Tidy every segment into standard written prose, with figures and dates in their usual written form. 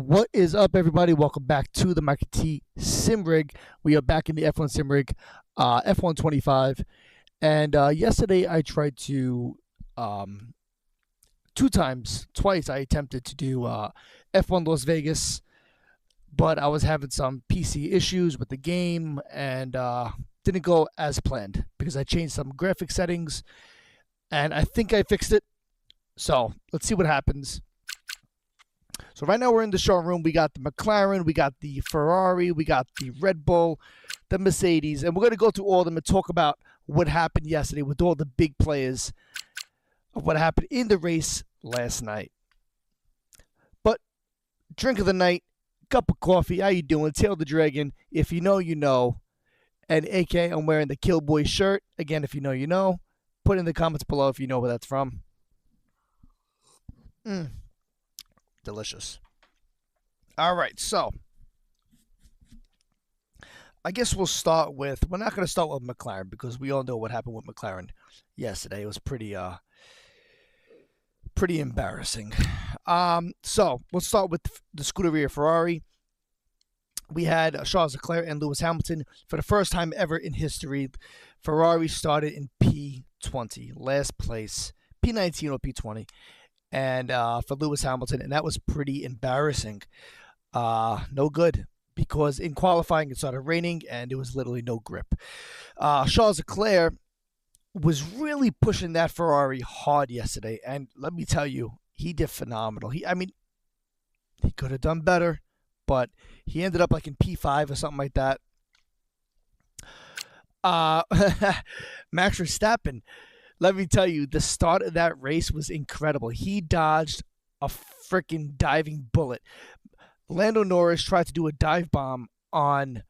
What is up, everybody? Welcome back to the Market T Sim Rig. We are back in the F1 Sim Rig, F125. And yesterday I tried to, twice I attempted to do F1 Las Vegas, but I was having some PC issues with the game and didn't go as planned because I changed some graphic settings and I think I fixed it. So let's see what happens. So right now we're in the showroom. We got the McLaren, we got the Ferrari, we got the Red Bull, the Mercedes, and we're going to go through all of them and talk about what happened yesterday with all the big players of what happened in the race last night. But drink of the night, cup of coffee, how you doing? Tail the Dragon. If you know, you know. And AK, I'm wearing the Killboy shirt. Again, if you know, you know. Put in the comments below if you know where that's from. Delicious. All right, so I guess we'll start with, we're not going to start with McLaren because we all know what happened with McLaren yesterday. It was pretty embarrassing. So we'll start with the Scuderia Ferrari. We had Charles Leclerc and Lewis Hamilton. For the first time ever in history, Ferrari started in P20, last place, P19 or P20. And for Lewis Hamilton, and that was pretty embarrassing. No good, because in qualifying it started raining and it was literally no grip. Charles Leclerc was really pushing that Ferrari hard yesterday, and let me tell you, he did phenomenal. He could have done better, but he ended up like in P5 or something like that. Max Verstappen, let me tell you, the start of that race was incredible. He dodged a freaking diving bullet. Lando Norris tried to do a dive bomb on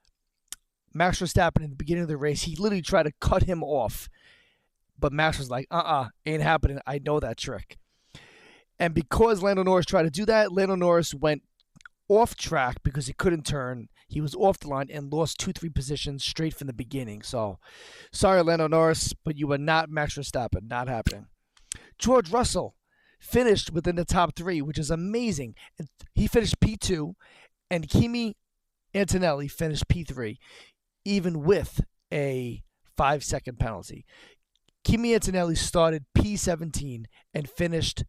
Max Verstappen in the beginning of the race. He literally tried to cut him off. But Max was like, ain't happening. I know that trick. And because Lando Norris tried to do that, Lando Norris went off track because he couldn't turn. He was off the line and lost 2-3 positions straight from the beginning. So, sorry, Lando Norris, but you were not Max Verstappen. Not happening. George Russell finished within the top 3, which is amazing. He finished P2, and Kimi Antonelli finished P3, even with a 5-second penalty. Kimi Antonelli started P17 and finished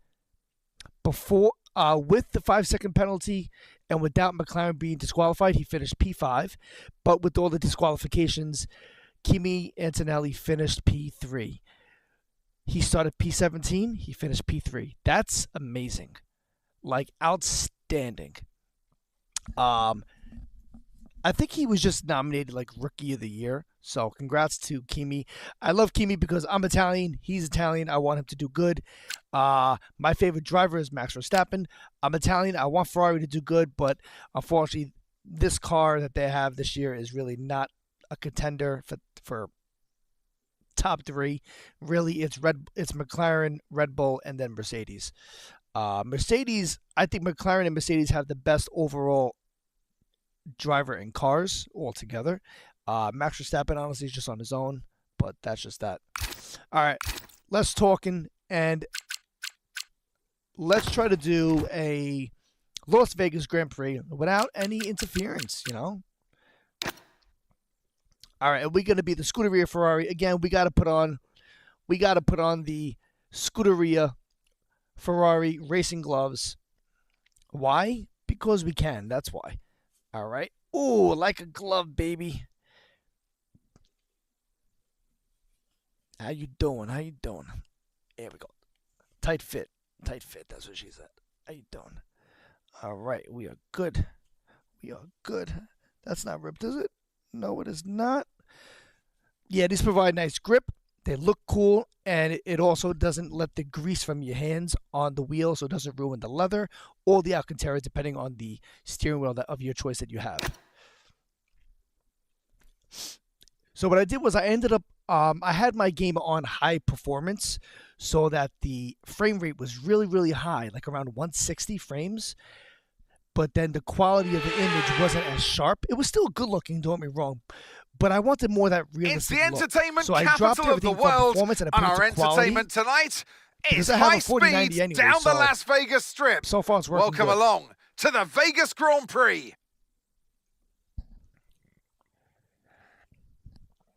before with the 5-second penalty. And without McLaren being disqualified, he finished P5. But with all the disqualifications, Kimi Antonelli finished P3. He started P17. He finished P3. That's amazing. Like, outstanding. I think he was just nominated like Rookie of the Year. So congrats to Kimi. I love Kimi because I'm Italian. He's Italian. I want him to do good. My favorite driver is Max Verstappen. I'm Italian. I want Ferrari to do good, but unfortunately, this car that they have this year is really not a contender for top 3. Really, it's McLaren, Red Bull, and then Mercedes. Mercedes, I think McLaren and Mercedes have the best overall driver in cars altogether. Max Verstappen honestly is just on his own, but that's just that. All right, let's talking and let's try to do a Las Vegas Grand Prix without any interference, you know. All right, and we're gonna be the Scuderia Ferrari again. We gotta put on the Scuderia Ferrari racing gloves. Why? Because we can. That's why. All right. Ooh, like a glove, baby. How you doing? How you doing? There we go. Tight fit. Tight fit. That's what she said. How you doing? All right. We are good. We are good. That's not ripped, is it? No, it is not. Yeah, these provide nice grip. They look cool, and it also doesn't let the grease from your hands on the wheel, so it doesn't ruin the leather or the Alcantara, depending on the steering wheel of your choice that you have. So what I did was I ended up, I had my game on high performance so that the frame rate was really, really high, like around 160 frames. But then the quality of the image wasn't as sharp. It was still good looking, don't get me wrong. But I wanted more of that realistic It's the entertainment look. So I dropped capital of the everything from world, performance and I and put it our to quality. entertainment tonight is Because I have a high 4090 speed anyway, down so the Las Vegas Strip. so far it's working Welcome good. along to the Vegas Grand Prix.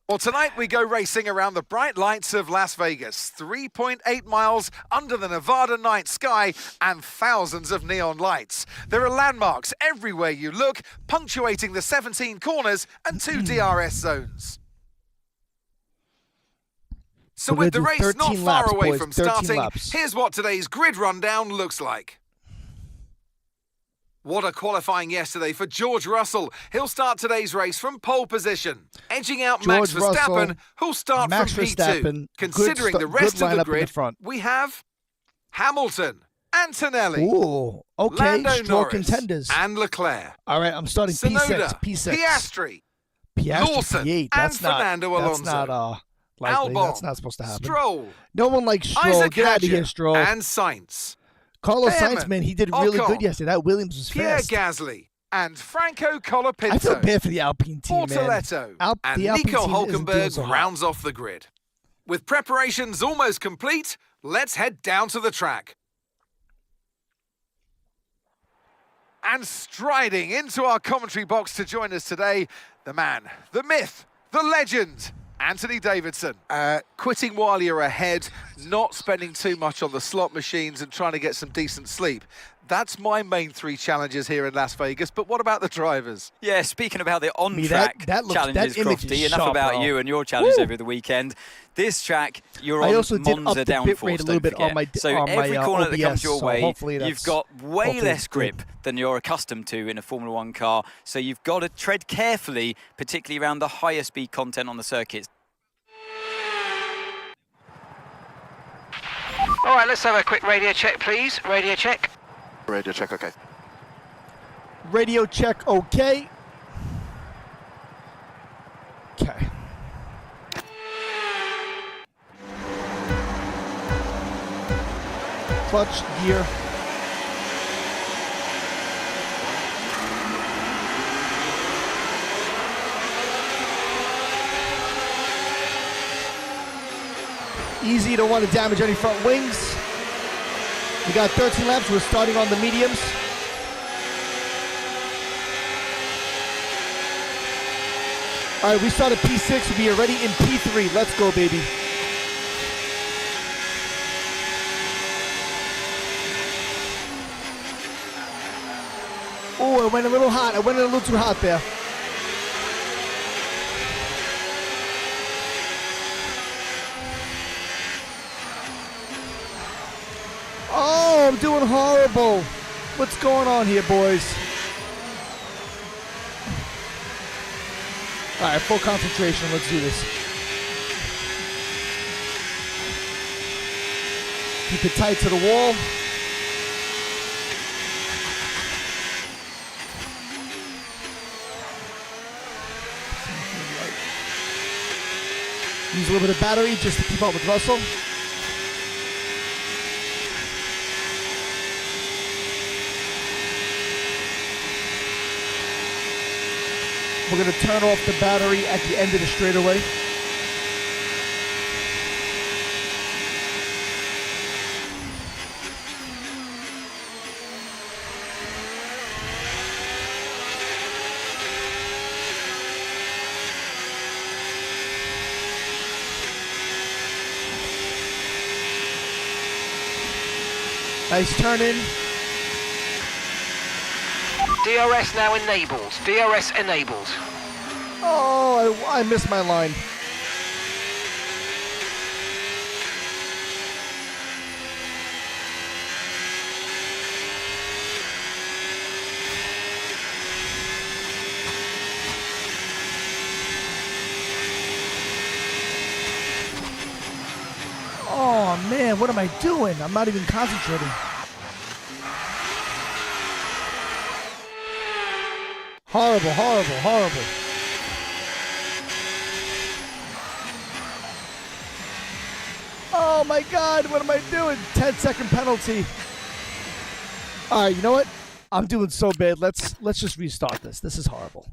Well, tonight we go racing around the bright lights of Las Vegas. 3.8 miles under the Nevada night sky and thousands of neon lights. There are landmarks everywhere you look, punctuating the 17 corners and 2 DRS zones. So with the race not far away from starting, here's what today's grid rundown looks like. What a qualifying yesterday for George Russell. He'll start today's race from pole position, edging out Max Verstappen, who'll start from P2. Considering the rest of the grid, we have Hamilton, Antonelli, Lando Norris, contenders, and Leclerc. All right, I'm starting Sonoda, P6. Piastri, Lawson, P8. and Fernando Alonso. That's not likely. Albon, that's not supposed to happen. Stroll, no one likes Stroll. Isaac Get out of here, Hadjar, Stroll. and Sainz. Carlos Sainz, man, he did really good yesterday. That Williams was fast. Pierre Gasly and Franco Colapinto. I feel bad for the Alpine team, Bortoletto and Nico Hülkenberg rounds off the grid. With preparations almost complete, let's head down to the track. And striding into our commentary box to join us today, the man, the myth, the legend, Anthony Davidson. Quitting while you're ahead, not spending too much on the slot machines and trying to get some decent sleep. That's my main 3 challenges here in Las Vegas, but what about the drivers? Yeah, speaking about the on-track challenges, Crofty, enough sharp, about you and your challenges over the weekend. This track, you're on Monza downforce, don't forget. So every corner that comes your way, you've got way less grip than you're accustomed to in a Formula 1 car, so you've got to tread carefully, particularly around the higher speed content on the circuits. All right, let's have a quick radio check, please. Radio check. Radio check, okay. Radio check, okay. Okay. Clutch, gear. Easy, don't want to damage any front wings. We got 13 laps, we're starting on the mediums. All right, we start at P6, we are ready in P3. Let's go, baby. Oh, I went a little hot. I went a little too hot there. Oh, I'm doing horrible. What's going on here, boys? All right, full concentration. Let's do this. Keep it tight to the wall. Use a little bit of battery just to keep up with Russell. We're going to turn off the battery at the end of the straightaway. Nice turn in. DRS now enables. DRS enables. Oh, I missed my line. Oh man, what am I doing? I'm not even concentrating. Horrible, horrible, horrible. Oh my God, what am I doing? 10-second penalty. All right, you know what? I'm doing so bad. Let's just restart this. This is horrible.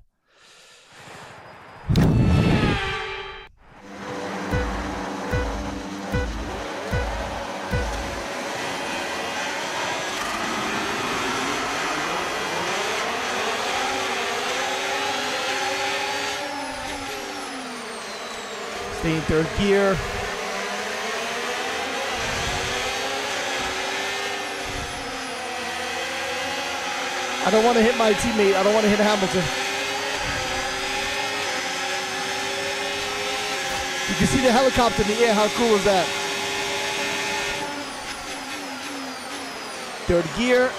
Stay in third gear. I don't want to hit my teammate. I don't want to hit Hamilton. You can see the helicopter in the air. How cool is that? Third gear.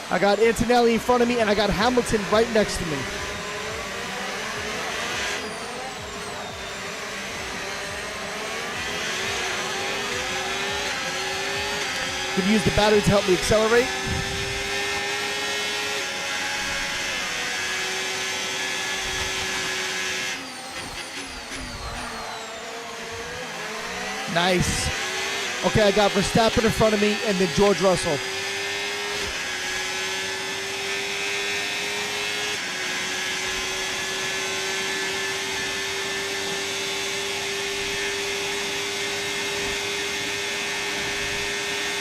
I got Antonelli in front of me, and I got Hamilton right next to me. Gonna use the battery to help me accelerate. Nice. Okay, I got Verstappen in front of me and then George Russell.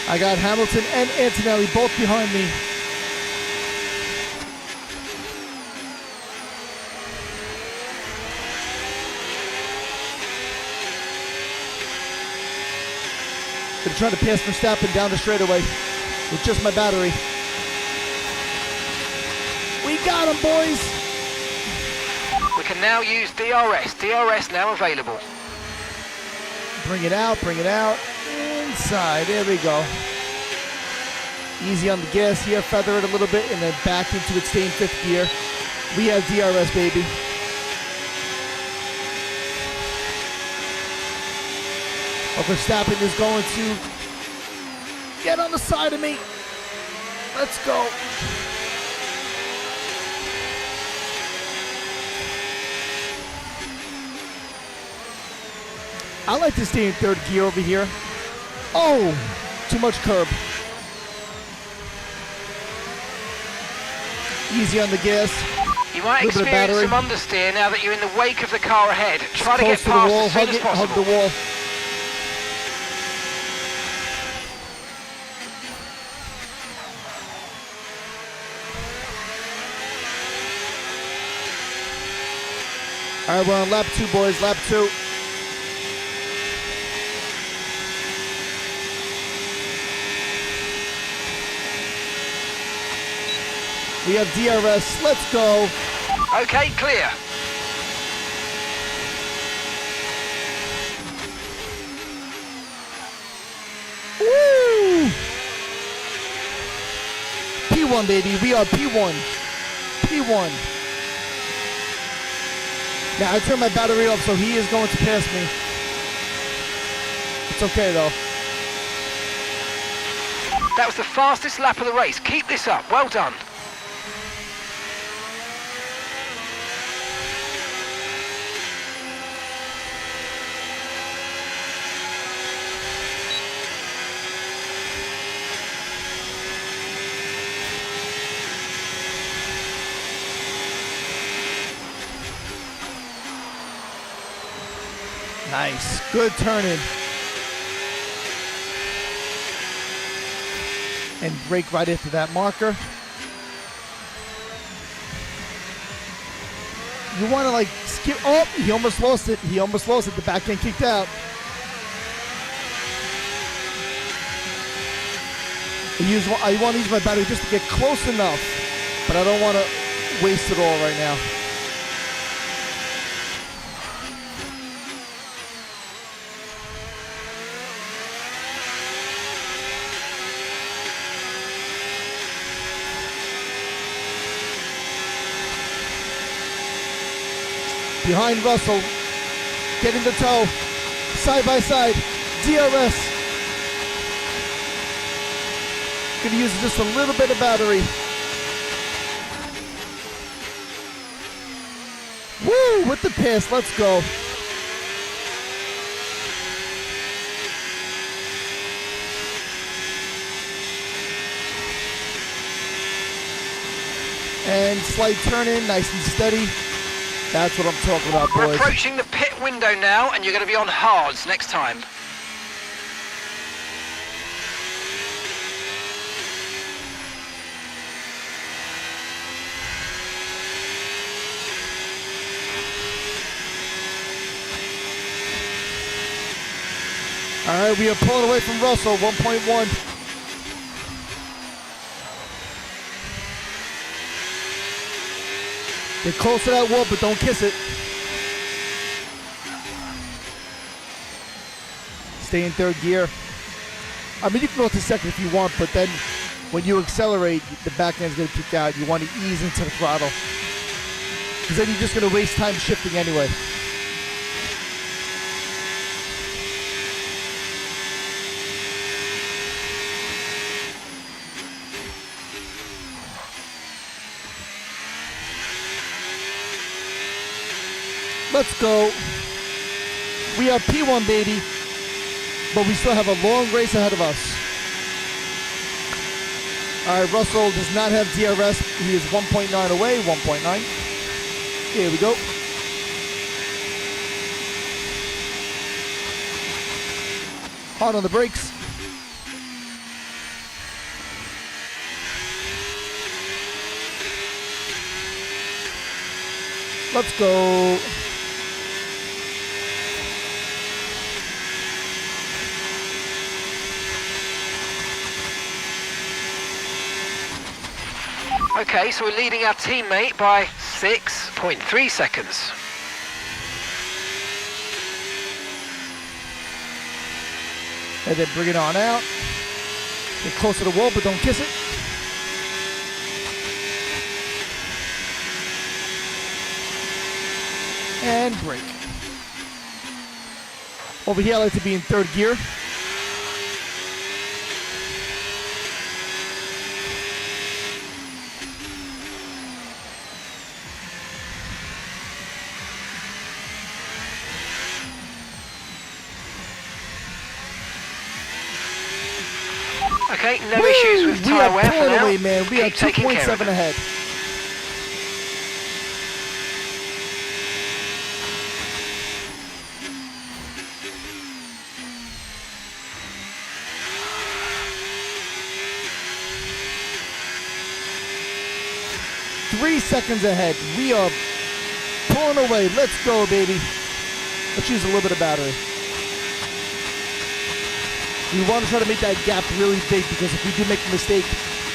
I got Hamilton and Antonelli both behind me. Gonna try to pass Verstappen down the straightaway with just my battery. We got him, boys! We can now use DRS. DRS now available. Bring it out, bring it out. Inside, there we go. Easy on the gas here, feather it a little bit, and then back into its stay in fifth gear. We have DRS, baby. Verstappen is going to get on the side of me. Let's go. I like to stay in third gear over here. Oh, too much curb. Easy on the gas. You might experience some understeer now that you're in the wake of the car ahead. Try to get past the wall, as soon as possible. Hug the wall. All right, we're on lap 2, boys, lap 2. We have DRS, let's go. Okay, clear. Woo! P1, baby, we are P1. P1. Now, I turned my battery off, so he is going to pass me. It's okay, though. That was the fastest lap of the race. Keep this up. Well done. Nice. Good turning. And brake right into that marker. You want to like skip. Oh, he almost lost it. He almost lost it. The back end kicked out. I want to use my battery just to get close enough, but I don't want to waste it all right now. Behind Russell, getting the toe, side by side, DRS. Gonna use just a little bit of battery. Woo, with the pass, let's go. And slight turn in, nice and steady. That's what I'm talking about, boys. We're approaching the pit window now, and you're going to be on hards next time. All right, we are pulling away from Russell, 1.1. Get close to that wall, but don't kiss it. Stay in third gear. I mean, you can go to second if you want, but then when you accelerate, the back end's going to peak out. You want to ease into the throttle, because then you're just going to waste time shifting anyway. Let's go. We are P1, baby, but we still have a long race ahead of us. All right, Russell does not have DRS. He is 1.9 away, 1.9. Here we go. Hard on the brakes. Let's go. Okay, so we're leading our teammate by 6.3 seconds. And then bring it on out. Get close to the wall, but don't kiss it. And brake. Over here, I like to be in third gear. Okay, no issues with tyre wear for now. Away, man. We are 2.7 ahead. Three seconds ahead. We are pulling away. Let's go, baby. Let's use a little bit of battery. We want to try to make that gap really big, because if we do make a mistake,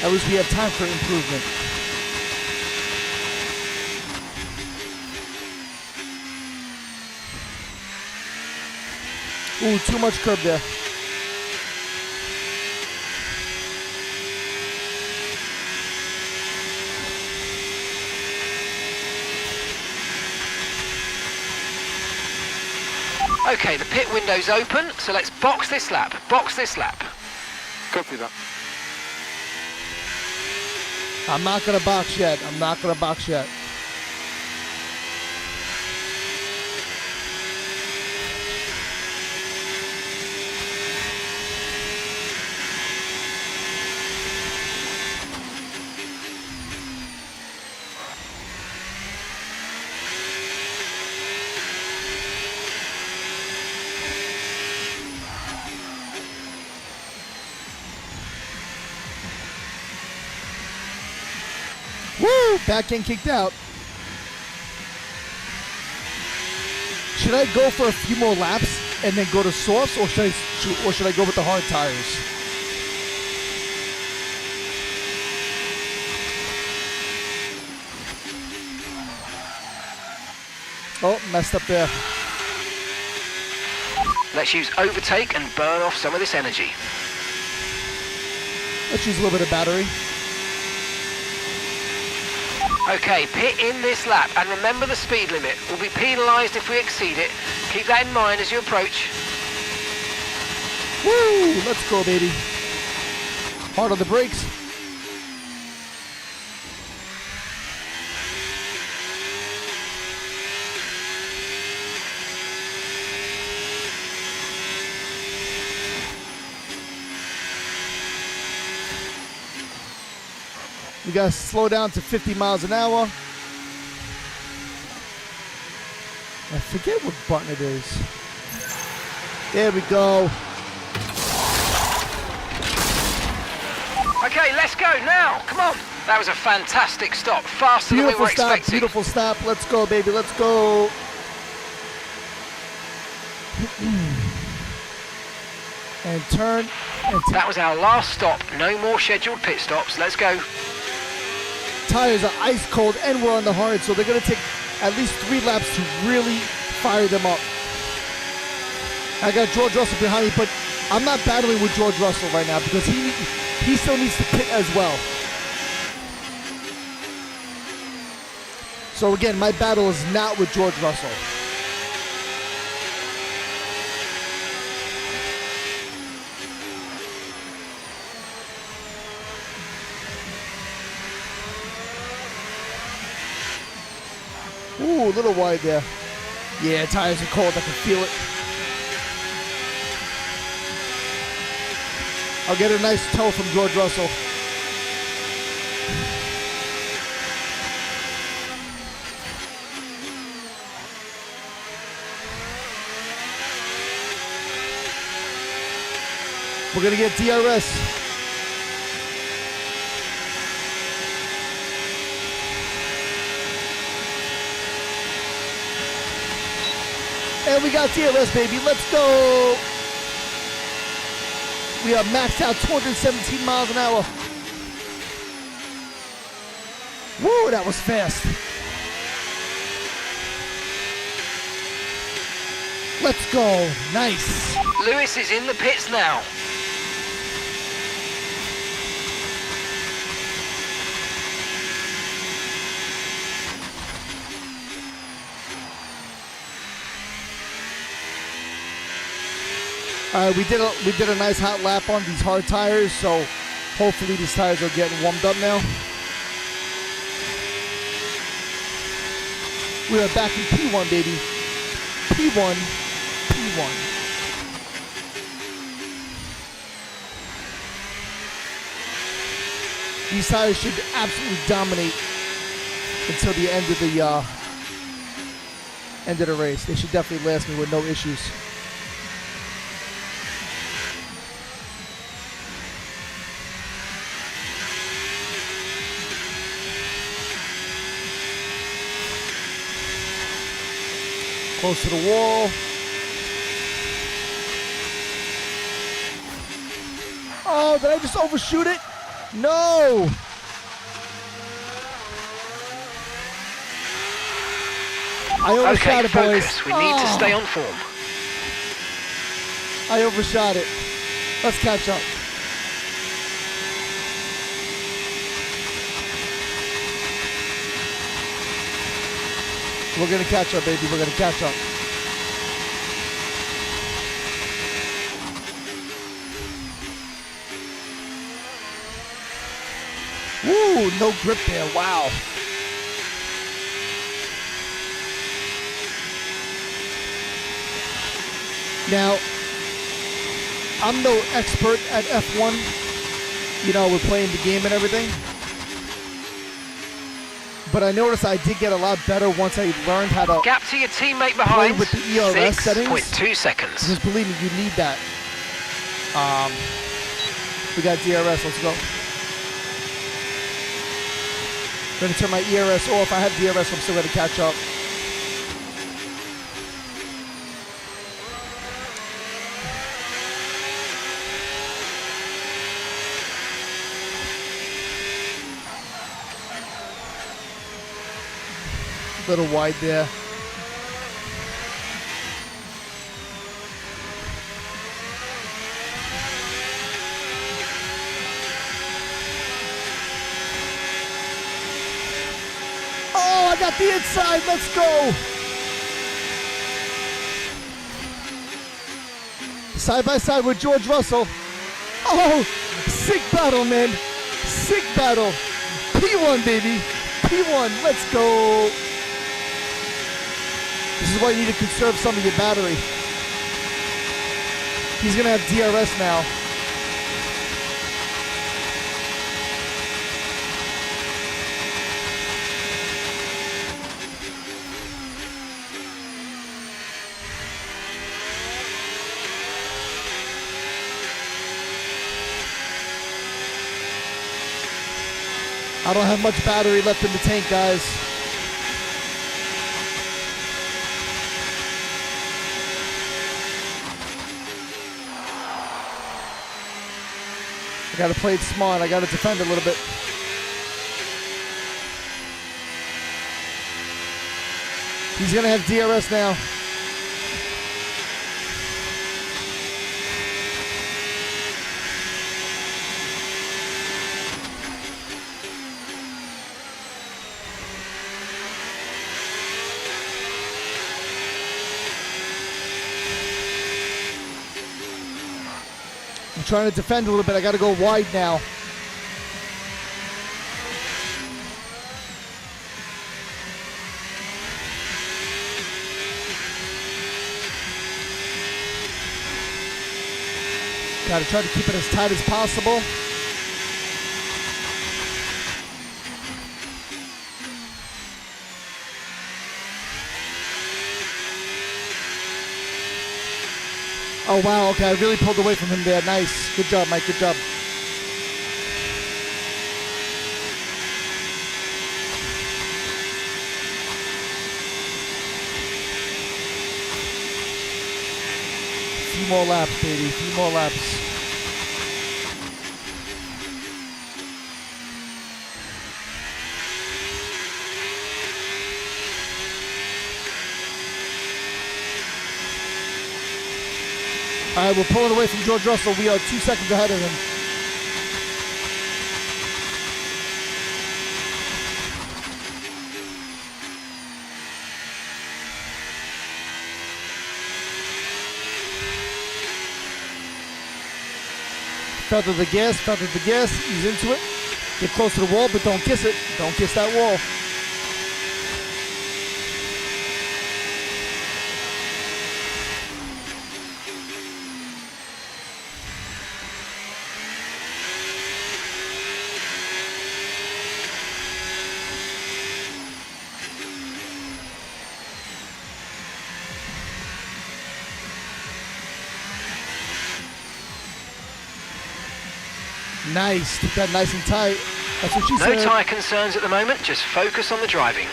at least we have time for improvement. Ooh, too much curb there. Okay, the pit window's open, so let's box this lap. Box this lap. Copy that. I'm not going to box yet. I'm not going to box yet. Woo! Back end kicked out. Should I go for a few more laps and then go to softs, or should I go with the hard tires? Oh, messed up there. Let's use overtake and burn off some of this energy. Let's use a little bit of battery. Okay, pit in this lap, and remember the speed limit. We'll be penalised if we exceed it. Keep that in mind as you approach. Woo! Let's go, baby. Hard on the brakes. We gotta slow down to 50 miles an hour. I forget what button it is. There we go. Okay, let's go now. Come on. That was a fantastic stop. Faster than we were expecting. Beautiful stop. Let's go, baby. Let's go. And turn. That was our last stop. No more scheduled pit stops. Let's go. Tires are ice cold and we're on the hard, so they're going to take at least 3 laps to really fire them up. I got George Russell behind me, but I'm not battling with George Russell right now because he still needs to pit as well. So again, my battle is not with George Russell. Ooh, a little wide there. Yeah, tires are cold, I can feel it. I'll get a nice toe from George Russell. We're gonna get DRS. And we got DRS, baby. Let's go. We are maxed out 217 miles an hour. Woo, that was fast. Let's go. Nice. Lewis is in the pits now. We did a nice hot lap on these hard tires, so hopefully these tires are getting warmed up now. We are back in P1, baby. P1, P1. These tires should absolutely dominate until the end of the race. They should definitely last me with no issues. Close to the wall. Oh, did I just overshoot it? No! I overshot it, boys. Focus. We need to stay on form. I overshot it. Let's catch up. We're going to catch up, baby. We're going to catch up. Woo, no grip there. Wow. Now, I'm no expert at F1. You know, we're playing the game and everything. But I noticed I did get a lot better once I learned how to gap to your teammate behind. Play with the ERS settings. 6.2 seconds. Because believe me, you need that. We got DRS. Let's go. I'm going to turn my ERS off. I have DRS. I'm still going to catch up. A little wide there. Oh, I got the inside. Let's go. Side by side with George Russell. Oh, sick battle, man. Sick battle. P1, baby. P1. Let's go. This is why you need to conserve some of your battery. He's going to have DRS now. I don't have much battery left in the tank, guys. I got to play it smart. I got to defend a little bit. He's going to have DRS now. I'm trying to defend a little bit. I got to go wide now. Got to try to keep it as tight as possible. Oh, wow. Okay, I really pulled away from him there. Nice. Good job, Mike. Good job. A few more laps, baby. A few more laps. All right, we're pulling away from George Russell. We are 2 seconds ahead of him. Feather the gas, feather the gas. He's into it. Get close to the wall, but don't kiss it. Don't kiss that wall. Nice. Keep that nice and tight. That's what she said. No tyre concerns at the moment. Just focus on the driving.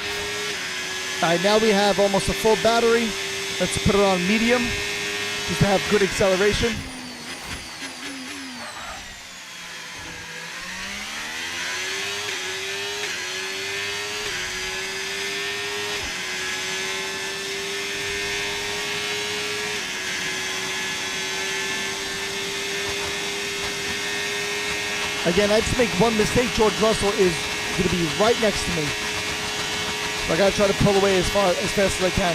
All right, now we have almost a full battery. Let's put it on medium just to have good acceleration. Again, I just make one mistake. George Russell is going to be right next to me. So I got to try to pull away as fast as I can.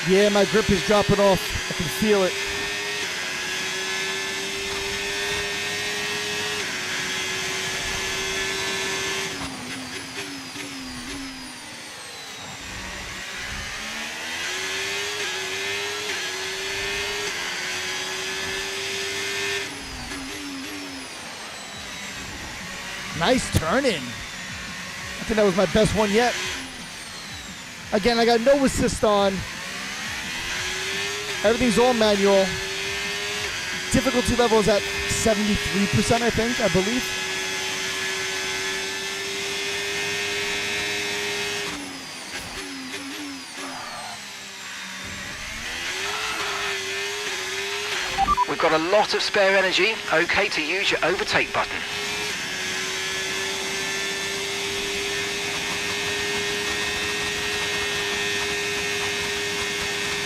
Yeah, my grip is dropping off. I can feel it. Nice turn in. I think that was my best one yet. Again, I got no assist on. Everything's all manual. Difficulty level is at 73%, I think, I believe. We've got a lot of spare energy. Okay to use your overtake button.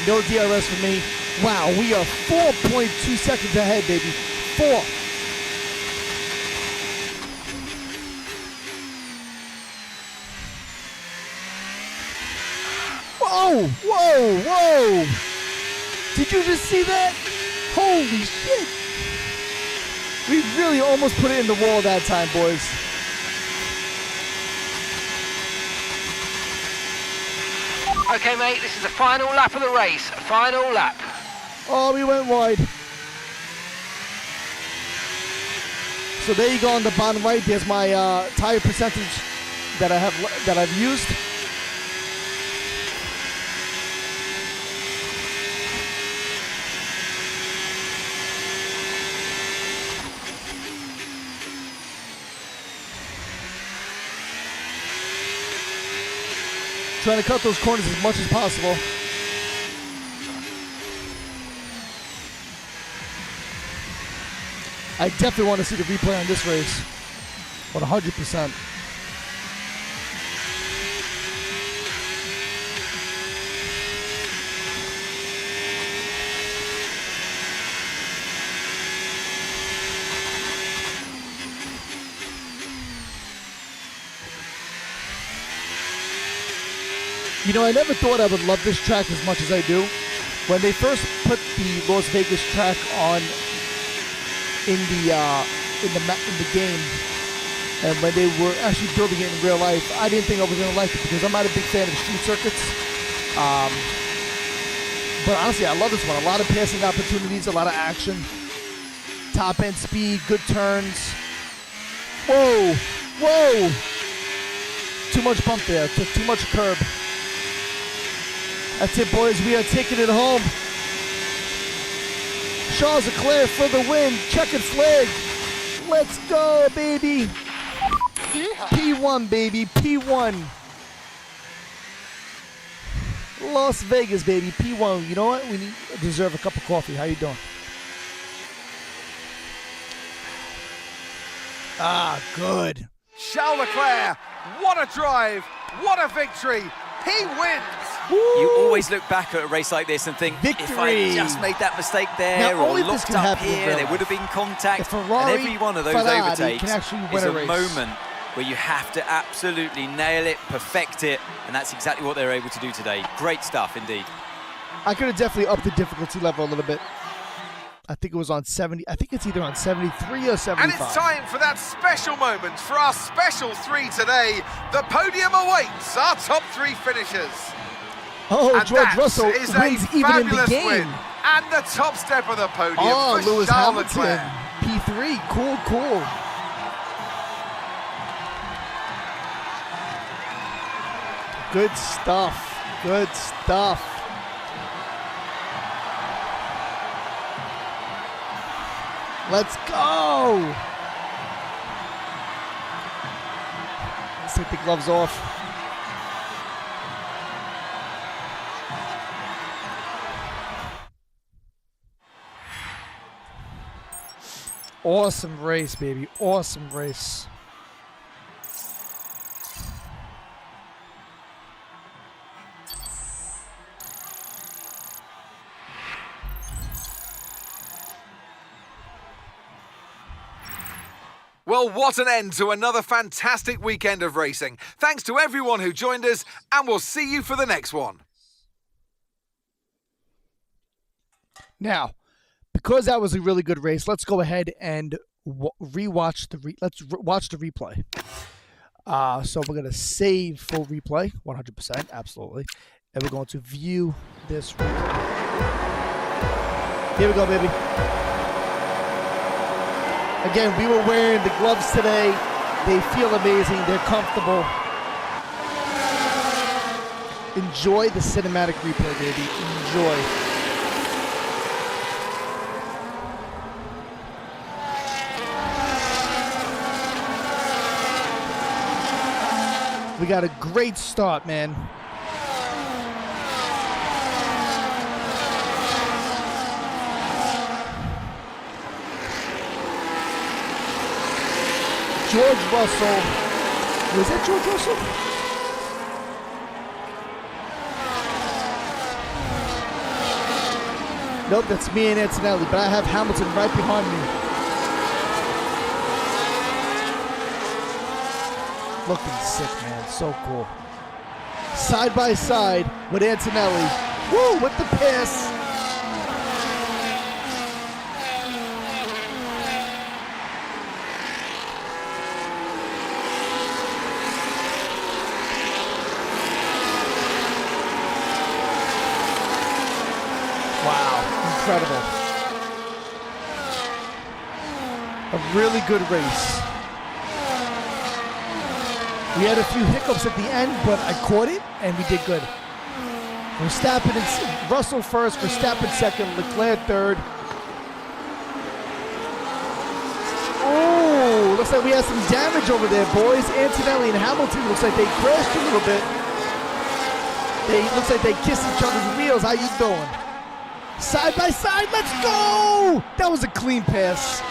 No DRS for me. Wow, we are 4.2 seconds ahead, baby. 4. Whoa, whoa, whoa. Did you just see that? Holy shit. We really almost put it in the wall that time, boys. Okay, mate, this is the final lap of the race. Final lap. Oh, we went wide. So there you go on the bottom right. There's my tire percentage that I've used. Trying to cut those corners as much as possible. I definitely want to see the replay on this race. 100%. You know, I never thought I would love this track as much as I do. When they first put the Las Vegas track on in the game, and when they were actually building it in real life, I didn't think I was going to like it because I'm not a big fan of street circuits. But honestly, I love this one. A lot of passing opportunities, a lot of action, top end speed, good turns. Whoa, whoa! Too much bump there. Took too much curb. That's it, boys. We are taking it home. Charles Leclerc for the win. Checkered flag. Let's go, baby. P1, baby. P1. Las Vegas, baby. P1. You know what? We deserve a cup of coffee. How you doing? Ah, good. Charles Leclerc, what a drive. What a victory. He wins. Woo! You always look back at a race like this and think, victory. If I just made that mistake there now, or looked up here, there would have been contact. Ferrari, and every one of those overtakes is a moment where you have to absolutely nail it, perfect it, and that's exactly what they're able to do today. Great stuff indeed. I could have definitely upped the difficulty level a little bit. I think it was on 70. I think it's either on 73 or 75. And it's time for that special moment for our special three today. The podium awaits our top three finishers. Oh, and George Russell is wins a even in the fabulous game. Win. And the top step of the podium for Lewis Hamilton. Leclerc. P3, cool, cool. Good stuff, good stuff. Let's go! Let's take the gloves off. Awesome race, baby. Awesome race. Well, what an end to another fantastic weekend of racing. Thanks to everyone who joined us, and we'll see you for the next one. Now, because that was a really good race, let's go ahead and watch the replay. So we're gonna save full replay, 100%, absolutely, and we're going to view this replay. Here we go, baby. Again, we were wearing the gloves today. They feel amazing. They're comfortable. Enjoy the cinematic replay, baby. Enjoy. We got a great start, man. George Russell. Was that George Russell? Nope, that's me and Antonelli, but I have Hamilton right behind me. Looking sick, man. So cool. Side by side with Antonelli. Woo, with the pass. Wow, incredible. A really good race. We had a few hiccups at the end, but I caught it, and we did good. Verstappen and Russell first, Verstappen second, Leclerc third. Oh, looks like we had some damage over there, boys. Antonelli and Hamilton looks like they crashed a little bit. Looks like they kissed each other's wheels. How you doing? Side by side, let's go! That was a clean pass.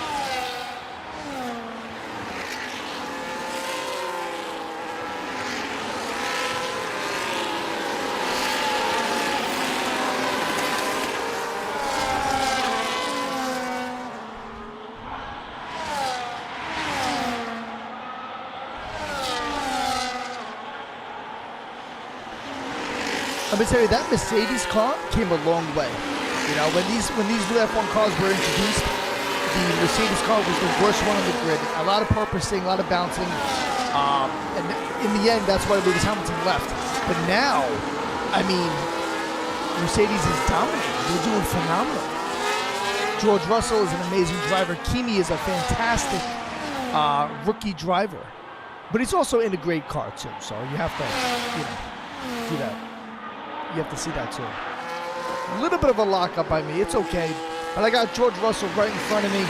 Let me tell you, that Mercedes car came a long way. You know, when these F1 cars were introduced, the Mercedes car was the worst one on the grid. A lot of purposing, a lot of bouncing, and in the end, that's why Lewis Hamilton left. But now, I mean, Mercedes is dominating. They're doing phenomenal. George Russell is an amazing driver. Kimi is a fantastic rookie driver, but he's also in a great car too. So you have to, do that. You have to see that too. A little bit of a lockup by me. It's okay. But I got George Russell right in front of me.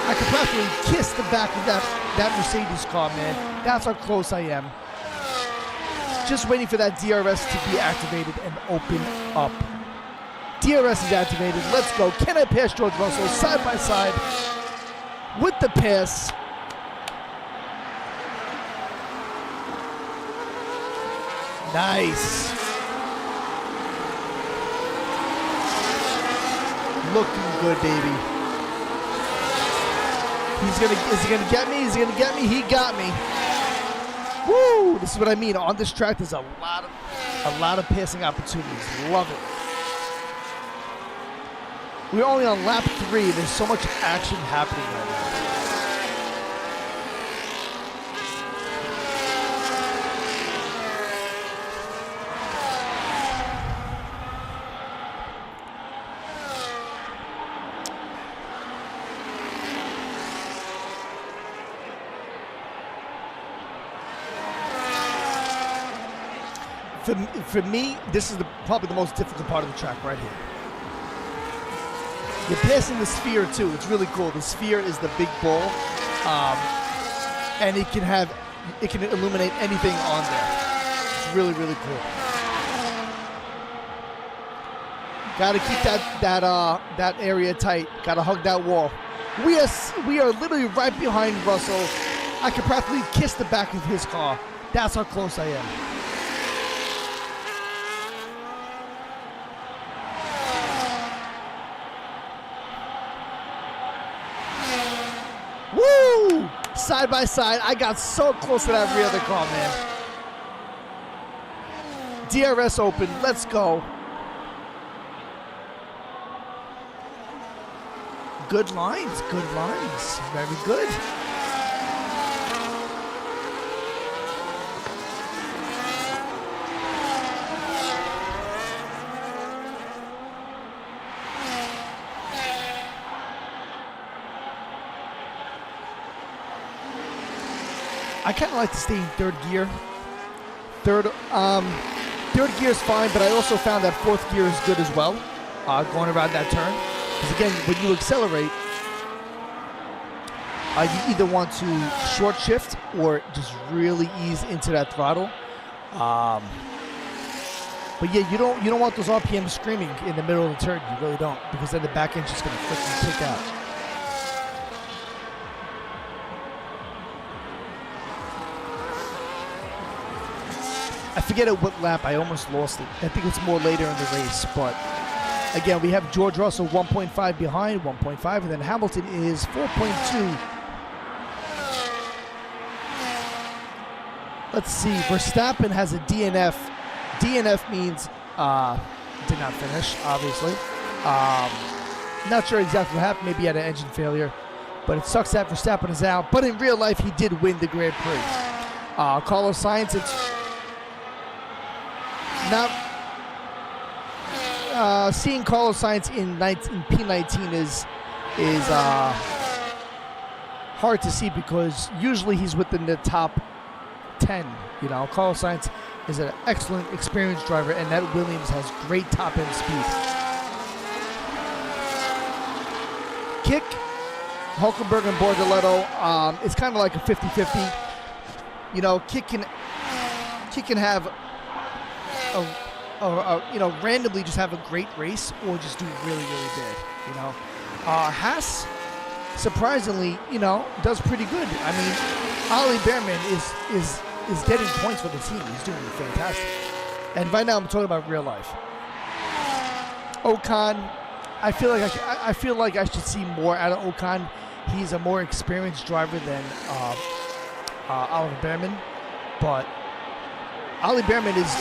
I could practically kiss the back of that Mercedes car, man. That's how close I am. Just waiting for that DRS to be activated and open up. DRS is activated. Let's go. Can I pass George Russell side by side with the pass? Nice. Looking good, baby. Is he gonna get me? Is he gonna get me? He got me. Woo! This is what I mean. On this track, there's a lot of passing opportunities. Love it. We're only on lap 3. There's so much action happening right now. For me, this is probably the most difficult part of the track right here. You're passing the sphere too. It's really cool. The sphere is the big ball, and it can illuminate anything on there. It's really, really cool. Got to keep that area tight. Got to hug that wall. We are literally right behind Russell. I could practically kiss the back of his car. That's how close I am. Woo! Side by side, I got so close to that rear of the car, man. DRS open, let's go. Good lines, very good. I kind of like to stay in third gear. Third gear is fine, but I also found that fourth gear is good as well, going around that turn. Because again, when you accelerate, you either want to short shift or just really ease into that throttle. But yeah, you don't want those RPMs screaming in the middle of the turn. You really don't, because then the back engine's going to freaking kick out. I forget at what lap. I almost lost it. I think it's more later in the race. But again, we have George Russell 1.5 behind, 1.5, and then Hamilton is 4.2. Let's see. Verstappen has a DNF. DNF means did not finish, obviously. Not sure exactly what happened. Maybe he had an engine failure. But it sucks that Verstappen is out. But in real life, he did win the Grand Prix. Carlos Sainz, it's not seeing Carlos Sainz in P19 is is hard to see because usually he's within the top 10. You know, Carlos Sainz is an excellent, experienced driver, and that Williams has great top-end speed. Kick, Hulkenberg and Bortoleto, it's kind of like a 50-50. You know, Kick can have randomly just have a great race or just do really, really bad. You know, Haas, surprisingly, you know, does pretty good. I mean, Ollie Behrman is getting points for the team. He's doing fantastic. And right now, I'm talking about real life. Ocon, I feel like I should see more out of Ocon. He's a more experienced driver than Oliver Behrman, but Ollie Behrman is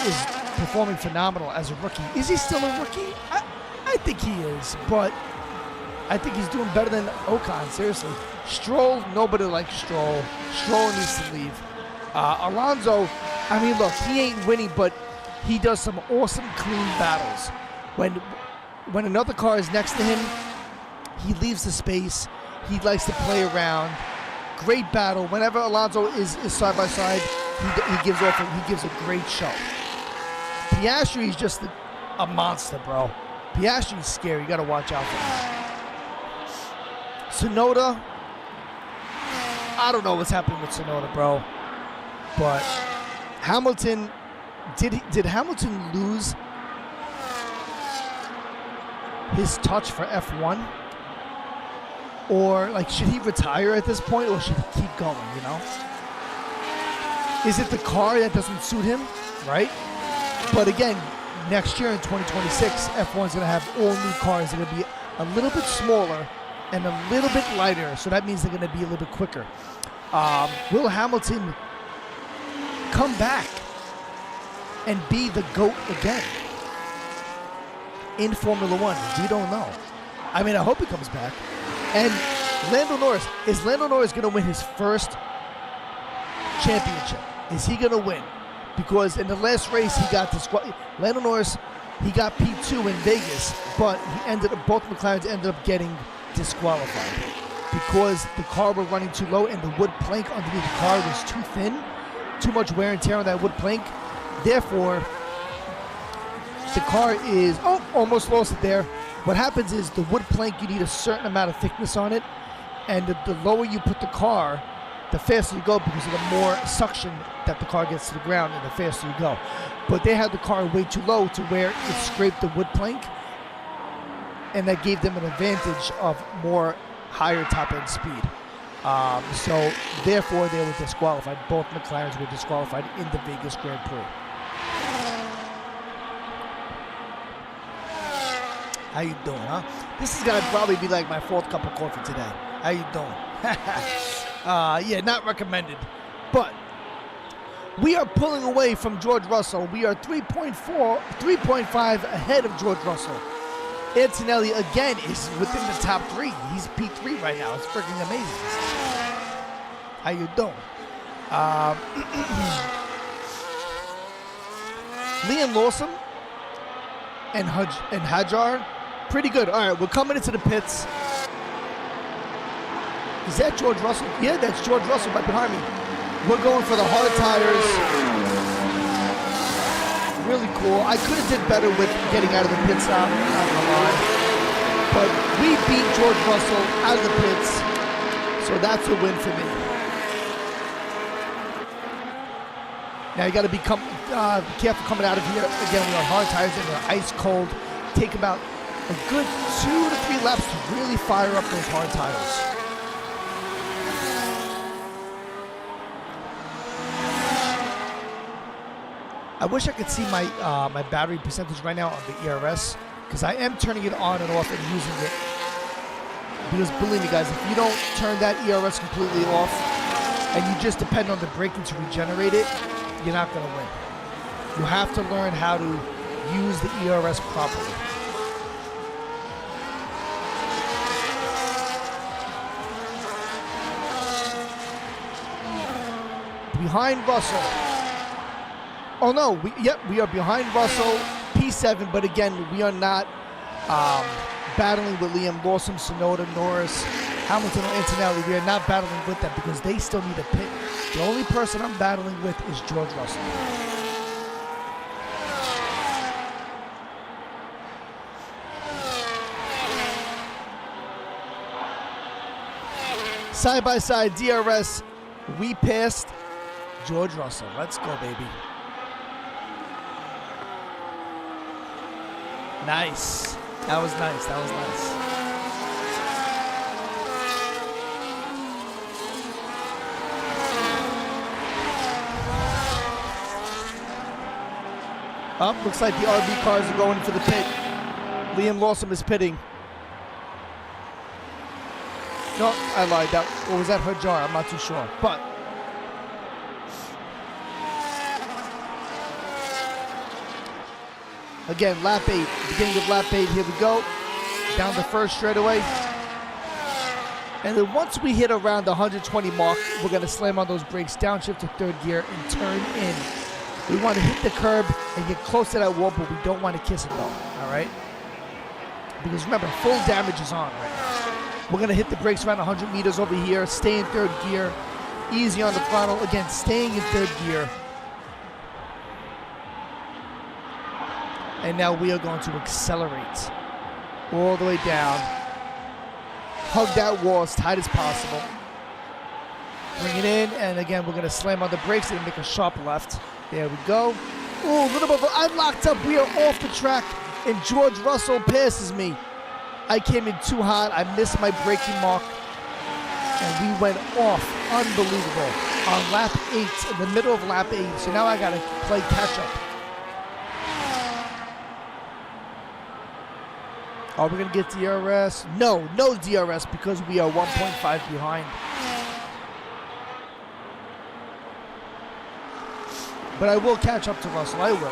performing phenomenal as a rookie. Is he still a rookie? I think he is, but I think he's doing better than Ocon, seriously. Stroll, nobody likes Stroll. Stroll needs to leave. Alonso, I mean, look, he ain't winning, but he does some awesome, clean battles. When another car is next to him, he leaves the space. He likes to play around. Great battle. Whenever Alonso is side by side, he gives a great show. Piastri is just a monster, bro. Piastri's scary. You got to watch out for him. Tsunoda, I don't know what's happening with Tsunoda, bro. But Hamilton, did Hamilton lose his touch for F1? Or, like, should he retire at this point, or should he keep going, you know? Is it the car that doesn't suit him, right? But again, next year in 2026, F1's going to have all new cars. They're going to be a little bit smaller and a little bit lighter, so that means they're going to be a little bit quicker. Will Hamilton come back and be the GOAT again in Formula One? We don't know. I mean, I hope he comes back. And Lando Norris, is Lando Norris going to win his first championship? Is he going to win? Because in the last race, he got Lando Norris, he got P2 in Vegas, but both McLarens ended up getting disqualified because the car was running too low and the wood plank underneath the car was too thin, too much wear and tear on that wood plank. Therefore, the car is, almost lost it there. What happens is the wood plank, you need a certain amount of thickness on it, and the lower you put the car, the faster you go because of the more suction that the car gets to the ground and the faster you go. But they had the car way too low to where it scraped the wood plank, and that gave them an advantage of more higher top-end speed. So therefore they were disqualified. Both McLarens were disqualified in the Vegas Grand Prix. How you doing, huh? This is gonna probably be like my 4th cup of coffee today. How you doing? Yeah, not recommended. But we are pulling away from George Russell. We are 3.5 ahead of George Russell. Antonelli again is within the top 3. He's P3 right now. It's freaking amazing. How you doing? Liam Lawson and Hajar, pretty good. All right, we're coming into the pits. Is that George Russell? Yeah, that's George Russell right behind me. We're going for the hard tires. Really cool. I could have did better with getting out of the pit stop, not gonna lie. But we beat George Russell out of the pits, so that's a win for me. Now you got to be careful coming out of here. Again, we are hard tires and they're ice cold. Take about a good 2 to 3 laps to really fire up those hard tires. I wish I could see my battery percentage right now on the ERS, because I am turning it on and off and using it. Because believe me guys, if you don't turn that ERS completely off and you just depend on the braking to regenerate it, you're not going to win. You have to learn how to use the ERS properly. Behind Russell. Oh no, we are behind Russell, P7, but again, we are not battling with Liam Lawson, Tsunoda, Norris, Hamilton, and Antonelli. We are not battling with them because they still need a pit. The only person I'm battling with is George Russell. Side by side, DRS, we passed George Russell. Let's go, baby. Nice. That was nice. That was nice. Looks like the RB cars are going for the pit. Liam Lawson is pitting. No, I lied. Or was that her jar? I'm not too sure. But again, lap 8. Beginning of lap 8. Here we go. Down the first straightaway. And then once we hit around the 120 mark, we're going to slam on those brakes, downshift to third gear, and turn in. We want to hit the curb and get close to that wall, but we don't want to kiss it though, all right? Because remember, full damage is on right now. We're going to hit the brakes around 100 meters over here, stay in third gear, easy on the throttle. Again, staying in third gear. And now we are going to accelerate all the way down. Hug that wall as tight as possible. Bring it in, and again, we're going to slam on the brakes and make a sharp left. There we go. Ooh, a little bit of I'm locked up. We are off the track, and George Russell passes me. I came in too hot. I missed my braking mark, and we went off. Unbelievable. On lap 8, in the middle of lap 8. So now I got to play catch-up. Are we going to get DRS? No DRS because we are 1.5 behind. But I will catch up to Russell. I will.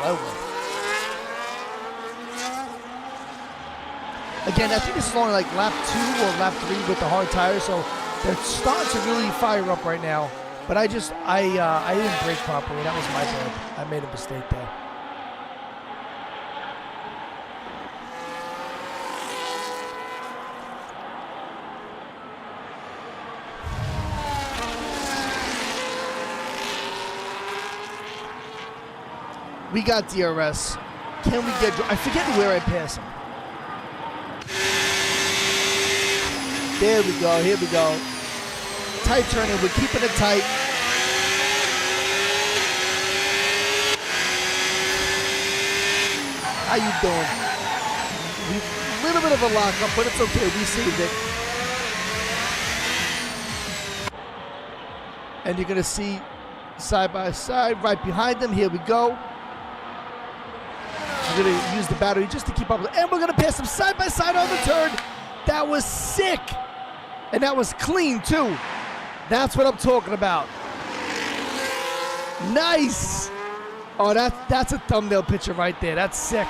Again, I think this is only like lap 2 or lap 3 with the hard tires, so they're starting to really fire up right now. But I didn't brake properly. That was my bad. I made a mistake there. We got DRS. Can we get... I forget where I pass him. There we go. Here we go. Tight turning. We're keeping it tight. How you doing? A little bit of a lockup, but it's okay. We saved it. And you're going to see side by side, right behind them. Here we go. We're going to use the battery just to keep up with it. And we're going to pass them side by side on the turn. That was sick. And that was clean, too. That's what I'm talking about. Nice. Oh, that's a thumbnail picture right there. That's sick.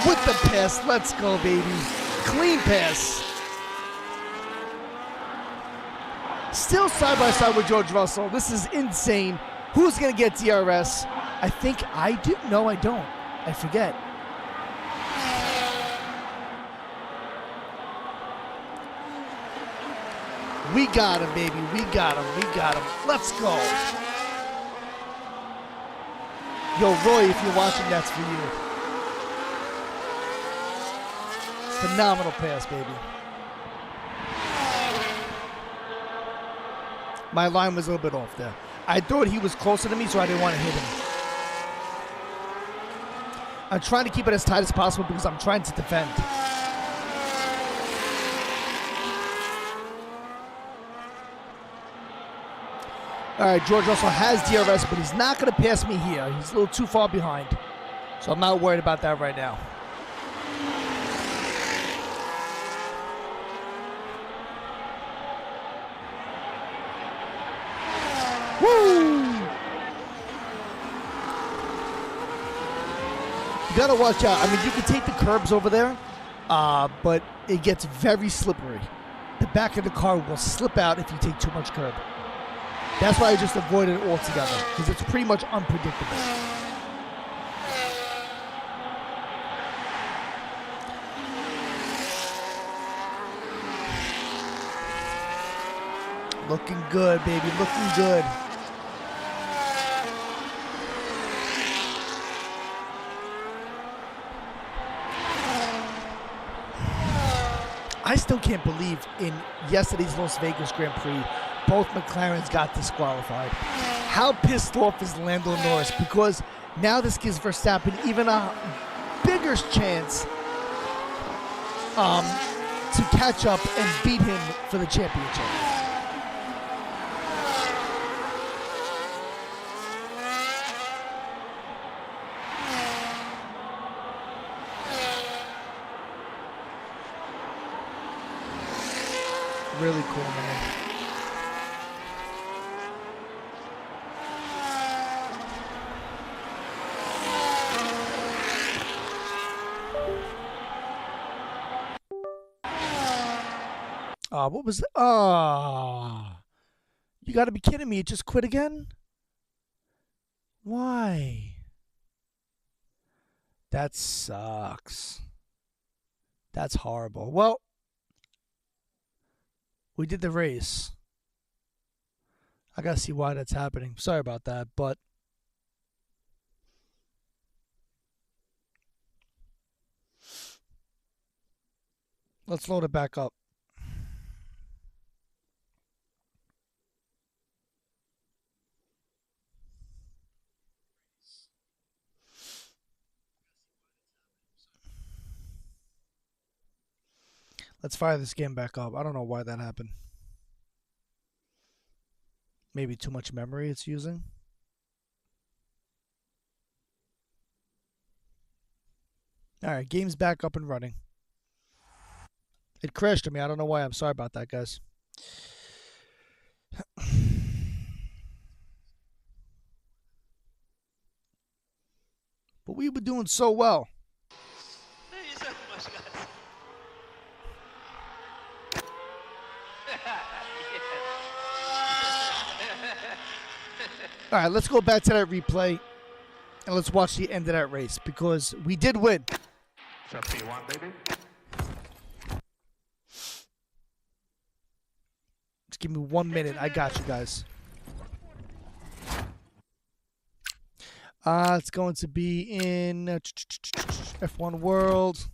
With the pass. Let's go, baby. Clean pass. Still side by side with George Russell. This is insane. Who's going to get DRS? I think I do. No, I don't. I forget. We got him, baby. We got him. We got him. Let's go. Yo, Roy, if you're watching, that's for you. Phenomenal pass, baby. My line was a little bit off there. I thought he was closer to me, so I didn't want to hit him. I'm trying to keep it as tight as possible because I'm trying to defend. All right, George Russell has DRS, but he's not going to pass me here. He's a little too far behind. So I'm not worried about that right now. Woo! You got to watch out. I mean, you can take the curbs over there, but it gets very slippery. The back of the car will slip out if you take too much curb. That's why I just avoided it altogether, because it's pretty much unpredictable. Looking good, baby. Looking good. I still can't believe in yesterday's Las Vegas Grand Prix, both McLarens got disqualified. How pissed off is Lando Norris? Because now this gives Verstappen even a bigger chance to catch up and beat him for the championship. Really cool, man. What was that? You gotta be kidding me. It just quit again? Why? That sucks. That's horrible. Well, we did the race. I gotta see why that's happening. Sorry about that, but let's load it back up. Let's fire this game back up. I don't know why that happened. Maybe too much memory it's using. Alright, game's back up and running. It crashed on me. I don't know why. I'm sorry about that, guys. But we were doing so well. Thank you so much, guys. All right, let's go back to that replay and let's watch the end of that race because we did win. Baby. Just give me 1 minute. I got you guys. It's going to be in F1 World.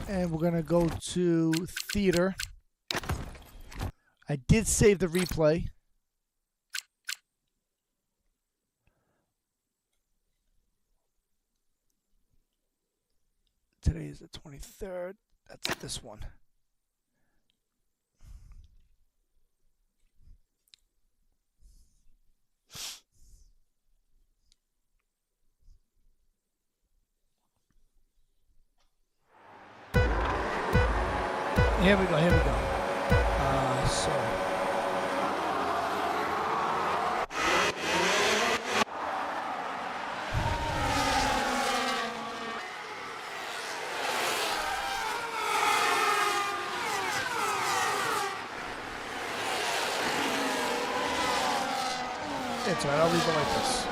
And we're going to go to theater. I did save the replay. Today is the 23rd. That's this one. Here we go, here we go. So. It's all right, I'll leave it like this.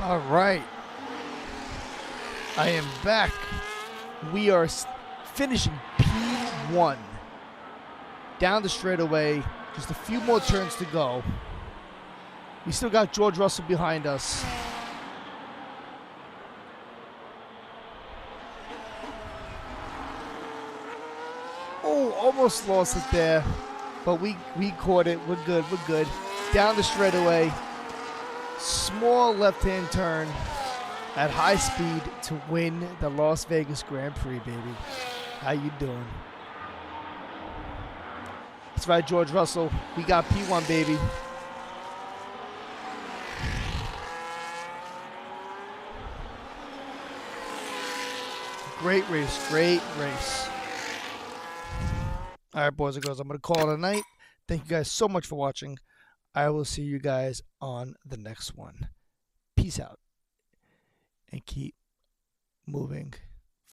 All right. I am back. We are finishing P1. Down the straightaway. Just a few more turns to go. We still got George Russell behind us. Oh, almost lost it there. But we caught it. We're good. We're good. Down the straightaway. Small left-hand turn at high speed to win the Las Vegas Grand Prix, baby. How you doing? That's right, George Russell. We got P1, baby. Great race. Great race. All right, boys and girls, I'm going to call it a night. Thank you guys so much for watching. I will see you guys on the next one. Peace out. And keep moving.